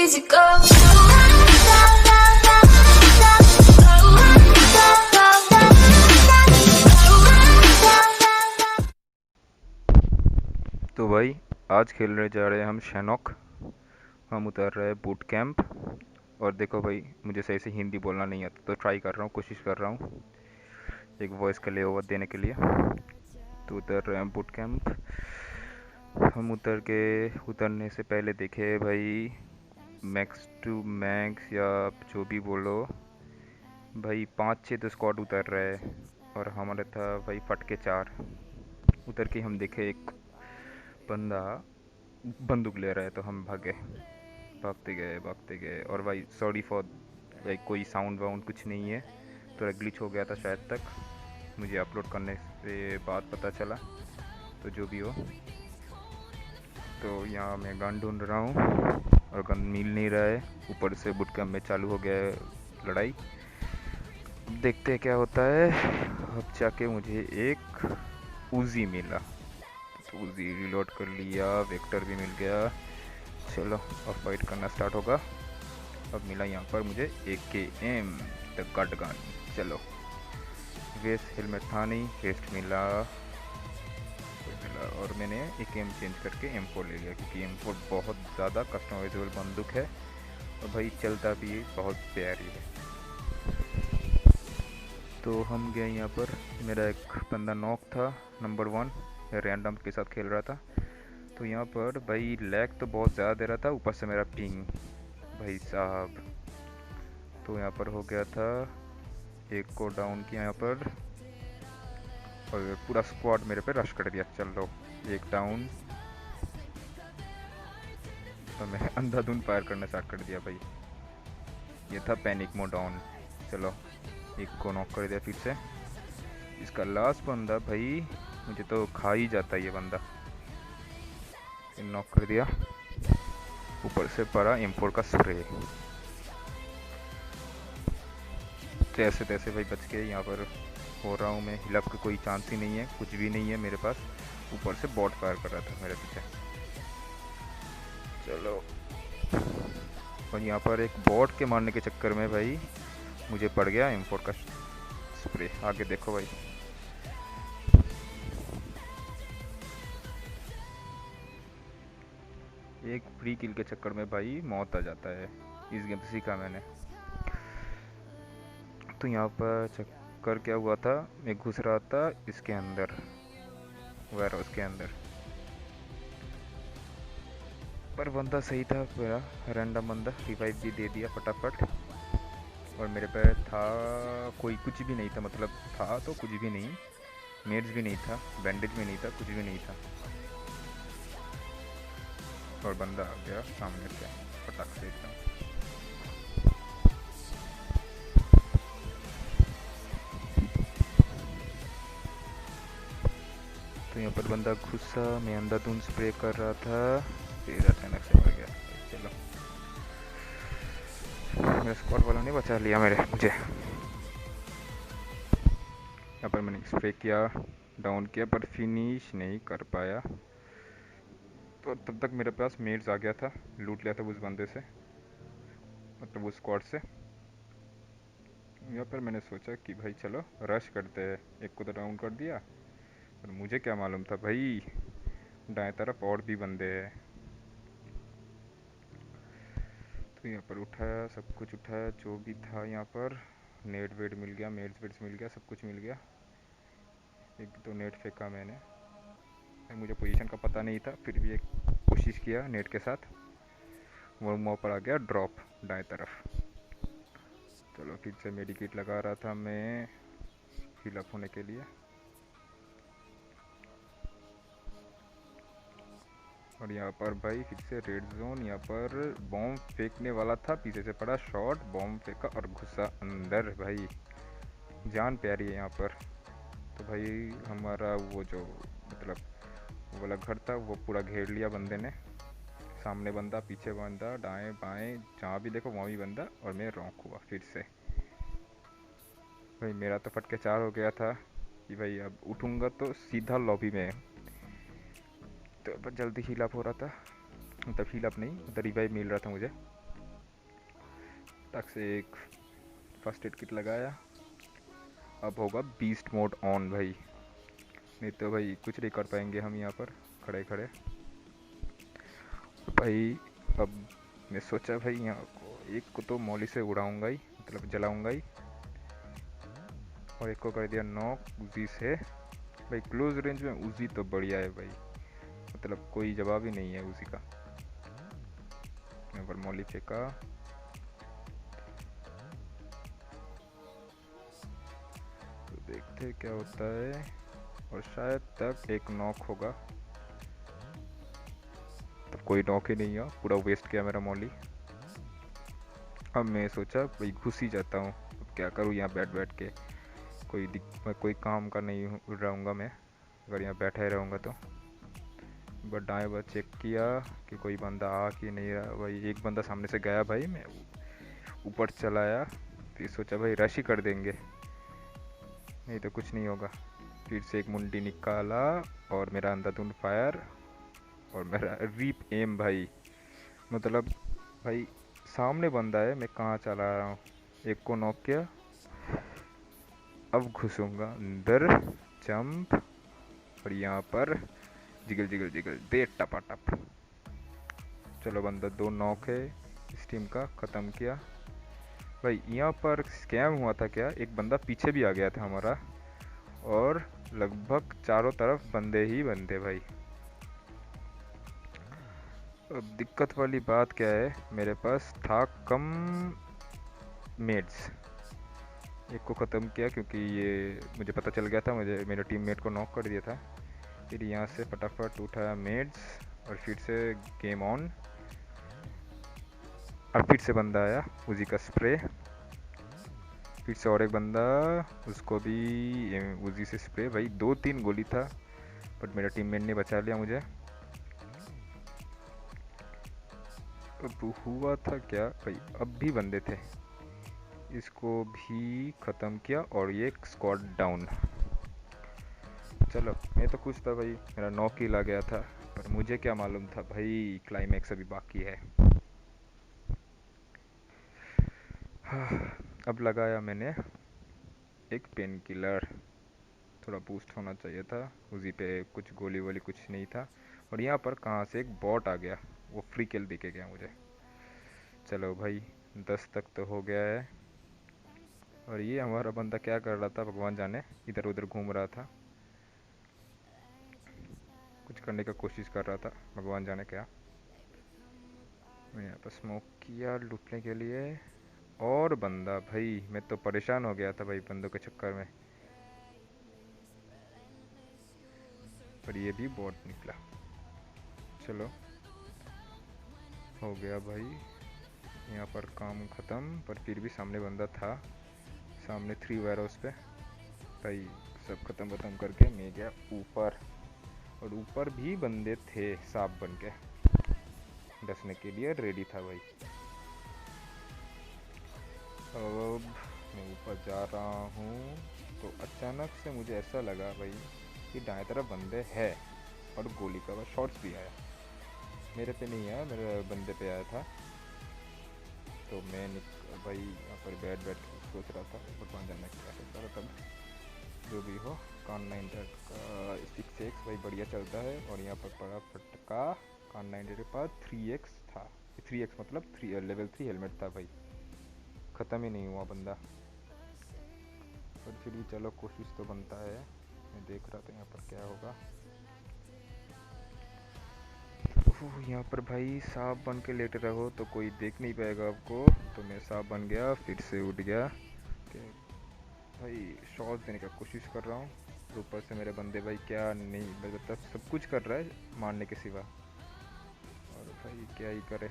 easy go. तो भाई आज खेलने जा रहे हैं हम शैनॉक। हम उतर रहे हैं बूट कैंप। और देखो भाई, मुझे सही से हिंदी बोलना नहीं आता, तो ट्राई कर रहा हूँ, कोशिश कर रहा हूँ एक वॉइस का ले ओवर देने के लिए। तो उतर रहे हैं बूट कैंप। हम उतरने से पहले देखे भाई, मैक्स टू मैक्स या जो भी बोलो भाई, 5-6 तो स्क्वाड उतर रहे हैं और हमारा था भाई फट के 4। उतर के हम देखे एक बंदा बंदूक ले रहा है, तो हम भागते गए। और भाई सॉरी फॉर लाइक, कोई साउंड वाउंड कुछ नहीं है, थोड़ा ग्लिच हो गया था शायद तक, मुझे अपलोड करने से बाद पता चला। तो जो भी हो, तो यहाँ मैं गन ढूंढ रहा हूँ और गन मिल नहीं रहा है। ऊपर से बुट कैंप में चालू हो गया है लड़ाई। अब देखते हैं क्या होता है। अब जाके मुझे एक उजी मिला, तो उजी रिलोड कर लिया, वेक्टर भी मिल गया। चलो अब फाइट करना स्टार्ट होगा। अब मिला यहाँ पर मुझे AKM द गट गन। चलो, वेस्ट हेलमेट था नहीं, वेस्ट मिला। और मैंने AKM चेंज करके M4 ले लिया, क्योंकि M4 बहुत ज़्यादा कस्टमाइजेबल बंदूक है और भाई चलता भी बहुत प्यारी है। तो हम गए यहाँ पर, मेरा एक बंदा नॉक था, नंबर 1, रैंडम के साथ खेल रहा था। तो यहाँ पर भाई लैग तो बहुत ज़्यादा दे रहा था, ऊपर से मेरा पिंग भाई साहब। तो यहाँ पर हो गया था, एक को डाउन किया यहाँ पर और पूरा स्क्वाड मेरे पे रश कर दिया। चलो एक डाउन, तो मैं अंधाधुंध फायर करना स्टार्ट कर दिया भाई। ये था पैनिक मोड ऑन। चलो एक को नॉक कर दिया फिर से। इसका लास्ट बंदा भाई मुझे तो खा ही जाता है ये बंदा, नॉक कर दिया। ऊपर से पड़ा M4 का स्प्रे। जैसे तैसे भाई बच के यहाँ पर हो रहा हूँ मैं। हिलअप का कोई चांस ही नहीं है, कुछ भी नहीं है मेरे पास। ऊपर से बॉट फायर कर रहा था मेरे पीछे। चलो, और यहाँ पर एक बॉट के मारने के चक्कर में भाई मुझे पड़ गया M4 का स्प्रे। आगे देखो भाई, एक फ्री किल के चक्कर में भाई मौत आ जाता है। इस गेम से सीखा मैंने। तो यहाँ पर चक्कर क्या हुआ था, मैं घुस रहा था इसके अंदर, वेयर हाउस के अंदर, पर बंदा सही था मेरा, रैंडम बंदा, रिवाइव भी दे दिया फटाफट। और मेरे पे था कोई कुछ भी नहीं था, मतलब था तो कुछ भी नहीं, मेड्स भी नहीं था, बैंडेज भी नहीं था, कुछ भी नहीं था। और बंदा आ गया सामने से फटाक से एकदम। तो यहाँ पर बंदा घुसा, मैं अंधाधुंध स्प्रे कर रहा था, फिर अचानक से मर गया। चलो, मेरे स्क्वाड वालों ने बचा लिया मुझे। यहाँ पर मैंने स्प्रे किया, डाउन किया, पर फिनिश नहीं कर पाया। तो तब तक मेरे पास मेड्स आ गया था, लूट लिया था उस बंदे से, मतलब उस स्क्वाड से। यहाँ पर मैंने सोचा कि भाई चलो रश करते हैं, एक को तो डाउन कर दिया। और मुझे क्या मालूम था भाई, दाएं तरफ और भी बंदे हैं। तो यहाँ पर उठाया, सब कुछ उठाया जो भी था यहाँ पर। नेट वेट मिल गया, मेड्स मिल गया, सब कुछ मिल गया। एक तो नेट फेंका मैंने, मुझे पोजीशन का पता नहीं था, फिर भी एक कोशिश किया नेट के साथ। वो मुँह पर आ गया ड्रॉप दाएं तरफ। चलो फिर से मेडिकेट लगा रहा था मैं हीलअप होने के लिए। और यहाँ पर भाई फिर से रेड जोन। यहाँ पर बॉम्ब फेंकने वाला था, पीछे से पड़ा शॉट, बॉम्ब फेंका और घुसा अंदर। भाई जान प्यारी है यहाँ पर। तो भाई हमारा वो जो मतलब वो वाला घर था, वो पूरा घेर लिया बंदे ने। सामने बंदा, पीछे बंदा, दाएं बाएं जहाँ भी देखो वहाँ भी बंदा, और मैं रॉक हुआ फिर से। भाई मेरा तो फटके 4 हो गया था कि भाई अब उठूँगा तो सीधा लॉबी में। तो पर जल्दी हील अप हो रहा था, मतलब हील अप नहीं, मतलब रिवाइव मिल रहा था मुझे। टक से एक फर्स्ट एड किट लगाया। अब होगा बीस्ट मोड ऑन भाई, नहीं तो भाई कुछ नहीं कर पाएंगे हम यहाँ पर खड़े खड़े भाई। अब मैं सोचा भाई यहाँ को एक को तो मौली से उड़ाऊंगा ही, मतलब जलाऊंगा ही, और एक को कर दिया नॉक उजी से। भाई क्लोज रेंज में उजी तो बढ़िया है भाई, मतलब कोई जवाब ही नहीं है उजी का। यहाँ पर मौली फेंका, तो देखते क्या होता है, और शायद तक एक नॉक होगा। तब कोई नॉक ही नहीं है, पूरा वेस्ट किया मेरा मौली। अब मैं सोचा भाई घुस ही जाता हूँ, अब क्या करूँ यहाँ बैठ बैठ के, कोई काम का नहीं रहूँगा मैं अगर यहाँ बैठा ही रहूँगा तो। बट दाएं बार चेक किया कि कोई बंदा आ कि नहीं रहा भाई। एक बंदा सामने से गया भाई, मैं ऊपर चलाया, फिर सोचा भाई रश ही कर देंगे, नहीं तो कुछ नहीं होगा। फिर से एक मुंडी निकाला और मेरा अंधाधुंध फायर और मेरा रीप एम भाई, मतलब भाई सामने बंदा है, मैं कहाँ चला रहा हूँ। एक को नॉक किया, अब घुसूंगा अंदर, जंप, और यहाँ पर जिगल जिगल जिगल दे टपाटप। चलो बंदा 2 नॉक है इस टीम का, ख़त्म किया भाई। यहाँ पर स्कैम हुआ था क्या, एक बंदा पीछे भी आ गया था हमारा, और लगभग चारों तरफ बंदे ही बंदे भाई। अब दिक्कत वाली बात क्या है, मेरे पास था कम मेड्स। एक को ख़त्म किया क्योंकि ये मुझे पता चल गया था, मुझे मेरे टीममेट को नॉक कर दिया था। फिर यहाँ से फटाफट उठाया मेड्स और फिर से गेम ऑन। और फिर से बंदा आया, उजी का स्प्रे, फिर से और एक बंदा, उसको भी उजी से स्प्रे भाई। 2-3 गोली था बट मेरा टीममेट ने बचा लिया मुझे। अब हुआ था क्या भाई, अब भी बंदे थे, इसको भी ख़त्म किया और ये स्क्वाड डाउन। चलो मैं तो खुश था भाई, मेरा 9 किल आ गया था, पर मुझे क्या मालूम था भाई क्लाइमैक्स अभी बाकी है। अब लगाया मैंने एक पेन किलर, थोड़ा बूस्ट होना चाहिए था। उसी पे कुछ गोली वोली कुछ नहीं था, और यहाँ पर कहाँ से एक बॉट आ गया, वो फ्री किल दिखे गया मुझे। चलो भाई 10 तक तो हो गया है। और ये हमारा बंदा क्या कर रहा था भगवान जाने, इधर उधर घूम रहा था, कुछ करने का कोशिश कर रहा था भगवान जाने क्या। मैं यहाँ पर स्मोक किया लूटने के लिए, और बंदा भाई, मैं तो परेशान हो गया था भाई बंदों के चक्कर में, पर ये भी बॉट निकला। चलो हो गया भाई यहाँ पर काम ख़त्म, पर फिर भी सामने बंदा था, सामने 3 वायर उस पर भाई। सब ख़त्म करके मैं गया ऊपर, और ऊपर भी बंदे थे सांप बन के, डसने के लिए रेडी था भाई। अब मैं ऊपर जा रहा हूँ तो अचानक से मुझे ऐसा लगा भाई कि दाएं तरफ बंदे है, और गोली का शॉट्स भी आया, मेरे पे नहीं आया, मेरे बंदे पे आया था। तो मैं भाई यहाँ पर बैठ सोच रहा था भगवान जानना क्या करता था तब। जो भी हो, कान 9 का 6x भाई बढ़िया चलता है, और यहाँ पर पड़ा फटका। कान 9 के पास 3x था, 3x मतलब लेवल 3 हेलमेट था भाई। ख़त्म ही नहीं हुआ बंदा, पर फिर भी चलो कोशिश तो बनता है। मैं देख रहा था यहाँ पर क्या होगा। यहाँ पर भाई सांप बन के लेटे रहो तो कोई देख नहीं पाएगा आपको, तो मैं सांप बन गया, फिर से उठ गया कि भाई शॉट देने का कोशिश कर रहा हूँ। ऊपर से मेरे बंदे भाई क्या नहीं, मतलब सब कुछ कर रहा है मारने के सिवा, और भाई क्या ही करे।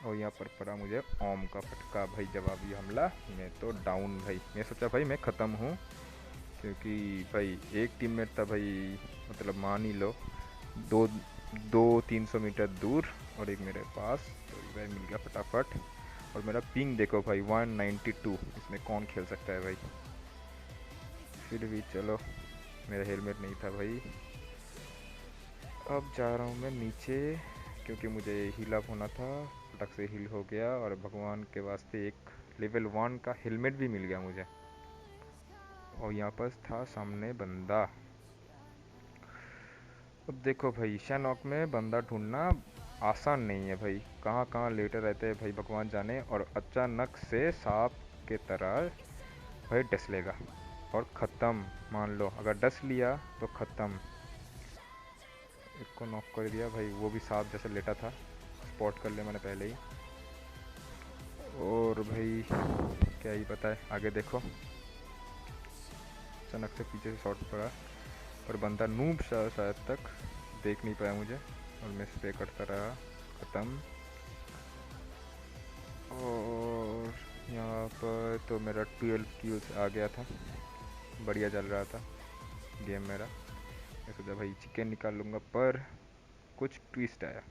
और यहाँ पर पड़ा मुझे ओम का फटका भाई, जवाबी हमला, मैं तो डाउन भाई। मैं सोचा भाई मैं ख़त्म हूँ, क्योंकि भाई एक टीममेट था भाई, मतलब मान ही लो 200-300 मीटर दूर, और एक मेरे पास, तो भाई मिल गया फटाफट। और मेरा पिंग देखो भाई 192, इसमें कौन खेल सकता है भाई। फिर भी चलो, मेरा हेलमेट नहीं था भाई। अब जा रहा हूँ मैं नीचे, क्योंकि मुझे हील अप होना था, फटक से हील हो गया और भगवान के वास्ते एक लेवल 1 का हेलमेट भी मिल गया मुझे। और यहाँ पर था सामने बंदा। अब देखो भाई, शैनॉक में बंदा ढूंढना आसान नहीं है भाई, कहाँ कहाँ लेटे रहते हैं भाई भगवान जाने। और अचानक से सांप के तरह भाई डस लेगा और ख़त्म। मान लो अगर डस लिया तो ख़त्म। एक को नॉक कर दिया भाई, वो भी सांप जैसे लेटा था, स्पॉट कर लिया मैंने पहले ही। और भाई क्या ही पता है, आगे देखो। अचानक से पीछे से शॉट पड़ा और बंदा नूब शायद तक देख नहीं पाया मुझे और मैं स्प्रे करता रहा। ख़त्म। और यहाँ पर तो मेरा 12 किल्स आ गया था, बढ़िया चल रहा था गेम मेरा। मैं सोचा भाई चिकन निकाल लूँगा, पर कुछ ट्विस्ट आया।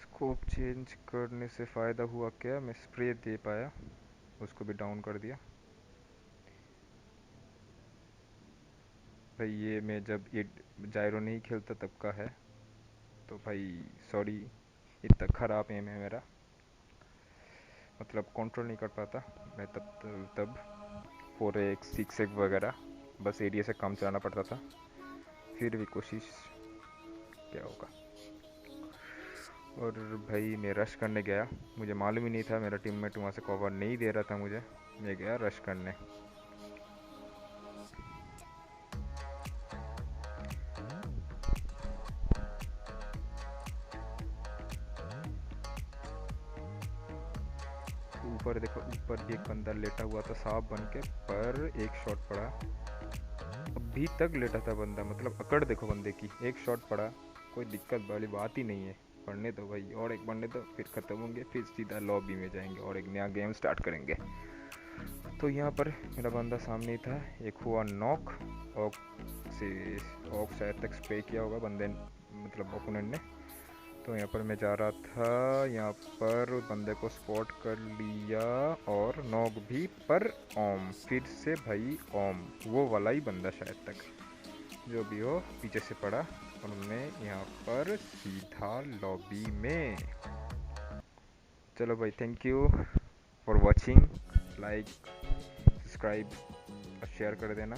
स्कोप चेंज करने से फ़ायदा हुआ क्या, मैं स्प्रे दे पाया, उसको भी डाउन कर दिया भाई। ये मैं जब ये जायरो नहीं खेलता तब का है, तो भाई सॉरी, इतना ख़राब एम है मेरा, मतलब कंट्रोल नहीं कर पाता मैं तब 4x 6x वगैरह, बस एरिया से कम चलाना पड़ता था। फिर भी कोशिश, क्या होगा। और भाई मैं रश करने गया, मुझे मालूम ही नहीं था, मेरा टीममेट वहाँ से कवर नहीं दे रहा था मुझे, मैं गया रश करने। ऊपर देखो, ऊपर भी एक बंदा लेटा हुआ था सांप बन के, पर एक शॉट पड़ा, अभी तक लेटा था बंदा, मतलब अकड़ देखो बंदे की, एक शॉट पड़ा, कोई दिक्कत वाली बात ही नहीं है। पढ़ने दो भाई, और एक पढ़ने दो, फिर ख़त्म होंगे, फिर सीधा लॉबी में जाएंगे और एक नया गेम स्टार्ट करेंगे। तो यहाँ पर मेरा बंदा सामने ही था, एक हुआ नॉक, ऑक से ऑक शायद तक स्प्रे किया होगा बंदे, मतलब ओपोनेंट ने। तो यहाँ पर मैं जा रहा था, यहाँ पर बंदे को स्पॉट कर लिया और नॉक भी, पर ओम फिर से भाई, ओम वो वाला ही बंदा शायद तक, जो भी हो, पीछे से पड़ा और मैं यहाँ पर सीधा लॉबी में। चलो भाई, thank you for watching, like subscribe और शेयर कर देना।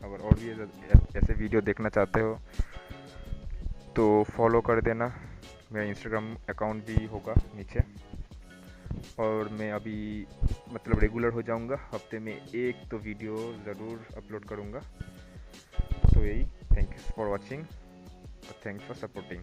अगर और भी ऐसे वीडियो देखना चाहते हो तो फॉलो कर देना, मेरा इंस्टाग्राम अकाउंट भी होगा नीचे। और मैं अभी मतलब रेगुलर हो जाऊंगा, हफ्ते में एक तो वीडियो ज़रूर अपलोड करूंगा। तो यही, थैंक यू फॉर वॉचिंग और थैंक्स फॉर सपोर्टिंग।